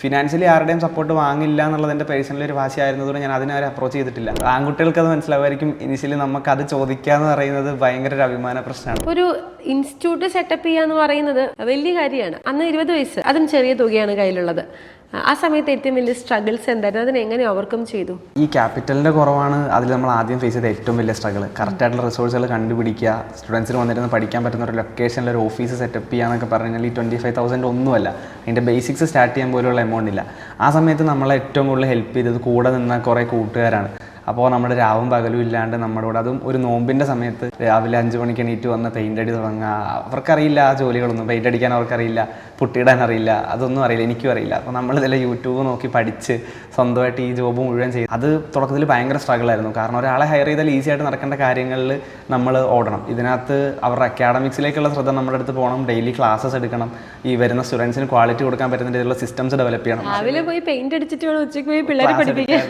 Financially ആരുടെയും support വാങ്ങില്ല എന്നുള്ളത് എൻ്റെ പേഴ്സണലി ഒരു വാശിയായിരുന്നതുകൊണ്ട് ഞാൻ അതിനാരും അപ്രോച്ച് ചെയ്തിട്ടില്ല. ആൺകുട്ടികൾക്ക് അത് മനസ്സിലാവുമായിരിക്കും. ഇനിഷ്യലി നമുക്ക് അത് ചോദിക്കാന്ന് പറയുന്നത് ഭയങ്കര ഒരു അഭിമാന പ്രശ്നമാണ്. ഒരു ഇൻസ്റ്റിറ്റ്യൂട്ട് സെറ്റപ്പ് ചെയ്യാന്ന് പറയുന്നത് വലിയ കാര്യമാണ്. അന്ന് 20 വയസ്സ്, അതും ചെറിയ തുകയാണ് കയ്യിലുള്ളത്. ആ സമയത്ത് ഏറ്റവും വലിയ സ്ട്രഗിൾസ് എന്തായിരുന്നു? അതിനെ എങ്ങനെ ഓവർകം ചെയ്തു? ഈ ക്യാപിറ്റലിൻ്റെ കുറവാണ് അതിൽ നമ്മൾ ആദ്യം ഫേസ് ചെയ്ത ഏറ്റവും വലിയ സ്ട്രഗിൾ. കറക്റ്റായിട്ടുള്ള റിസോഴ്സുകൾ കണ്ടുപിടിക്കുക, സ്റ്റുഡൻസിന് വന്നിരുന്ന് പഠിക്കാൻ പറ്റുന്ന ഒരു ലൊക്കേഷനിൽ ഒരു ഓഫീസ് സെറ്റപ്പ് ചെയ്യുക എന്നൊക്കെ പറഞ്ഞു കഴിഞ്ഞാൽ ഈ 25,000 ഒന്നുമല്ല. അതിൻ്റെ ബേസിക്സ് സ്റ്റാർട്ട് ചെയ്യാൻ പോലുള്ള എമൗണ്ട് ഇല്ല. ആ സമയത്ത് നമ്മളെ ഏറ്റവും കൂടുതൽ ഹെൽപ്പ് ചെയ്തത് കൂടെ നിന്ന കുറേ കൂട്ടുകാരാണ്. അപ്പോൾ നമ്മുടെ രാവും പകലും ഇല്ലാണ്ട് നമ്മുടെ കൂടെ, അതും ഒരു നോമ്പിൻ്റെ സമയത്ത് രാവിലെ 5 മണിക്ക് എണീറ്റ് വന്ന് പെയിൻ്റ് അടി തുടങ്ങുക. അവർക്കറിയില്ല ആ ജോലികളൊന്നും, പെയിൻ്റ് അടിക്കാൻ അവർക്കറിയില്ല, പുട്ടിയിടാൻ അറിയില്ല, അതൊന്നും അറിയില്ല, എനിക്കും അറിയില്ല. അപ്പോൾ നമ്മളിതെല്ലാം യൂട്യൂബ് നോക്കി പഠിച്ച് സ്വന്തമായിട്ട് ഈ ജോബ് മുഴുവൻ ചെയ്തു. അത് തുടക്കത്തിൽ ഭയങ്കര സ്ട്രഗിളായിരുന്നു. കാരണം ഒരാളെ ഹയർ ചെയ്താൽ ഈസി ആയിട്ട് നടക്കേണ്ട കാര്യങ്ങളിൽ നമ്മൾ ഓടണം. ഇതിനകത്ത് അവരുടെ അക്കാഡമിക്സിലേക്കുള്ള ശ്രദ്ധ നമ്മുടെ അടുത്ത് പോകണം, ഡെയിലി ക്ലാസ്സസ് എടുക്കണം, ഈ വരുന്ന സ്റ്റുഡൻസിന് ക്വാളിറ്റി കൊടുക്കാൻ പറ്റുന്ന രീതിയിലുള്ള സിസ്റ്റംസ് ഡെവലപ്പ് ചെയ്യണം. രാവിലെ പോയി പെയിന്റ് അടിച്ചിട്ട് വേണം ഉച്ചയ്ക്ക് പോയി പിള്ളേരെ പഠിപ്പിക്കാൻ.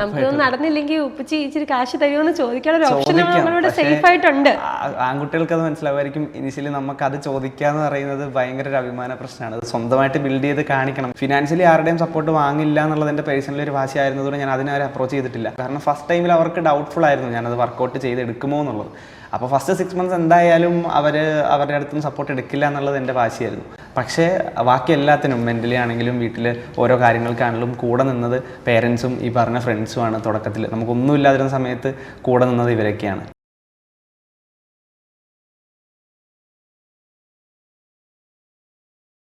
നമുക്ക് നടന്നില്ലെങ്കിൽ ഉപ്പച്ചി ഇച്ചിരി കാശ് തരുമെന്ന് ചോദിക്കാനുള്ള ഒരു ഓപ്ഷൻ നമ്മളിവിടെ സേഫ് ആയിട്ടുണ്ട്. ആൺകുട്ടികൾക്ക് അത് മനസ്സിലാവുമായിരിക്കും. ഇനിഷ്യലി നമുക്ക് അത് ചോദിക്കാന്ന് പറയുന്നത് ഭയങ്കര ഒരു അഭിമാന പ്രശ്നമാണ്. അത് സ്വന്തമായിട്ട് ബിൽഡ് ചെയ്ത് കാണിക്കണം. ഫിനാൻഷ്യലി ആരുടെയും സപ്പോർട്ട് വാങ്ങില്ല എന്നുള്ളത് എൻ്റെ പേഴ്സണലി ഒരു വാശിയായിരുന്നതുകൊണ്ട് ഞാൻ അതിനാരും അപ്രോച്ച് ചെയ്തിട്ടില്ല. കാരണം ഫസ്റ്റ് ടൈമിൽ അവർക്ക് ഡൗട്ട്ഫുൾ ആയിരുന്നു ഞാനത് വർക്കൗട്ട് ചെയ്തെടുക്കുമോ എന്നുള്ളത്. അപ്പോൾ ഫസ്റ്റ് 6 months എന്തായാലും അവരുടെ അടുത്തുനിന്ന് സപ്പോർട്ട് എടുക്കില്ല എന്നുള്ളത് എൻ്റെ വാശിയായിരുന്നു. പക്ഷേ ബാക്കി എല്ലാത്തിനും മെൻ്റലി ആണെങ്കിലും വീട്ടിൽ ഓരോ കാര്യങ്ങൾക്കാണെങ്കിലും കൂടെ നിന്നത് പേരൻസും ഈ പറഞ്ഞ ഫ്രണ്ട്സുമാണ്. തുടക്കത്തിൽ നമുക്കൊന്നും ഇല്ലാതിരുന്ന സമയത്ത് കൂടെ നിന്നത് ഇവരൊക്കെയാണ്.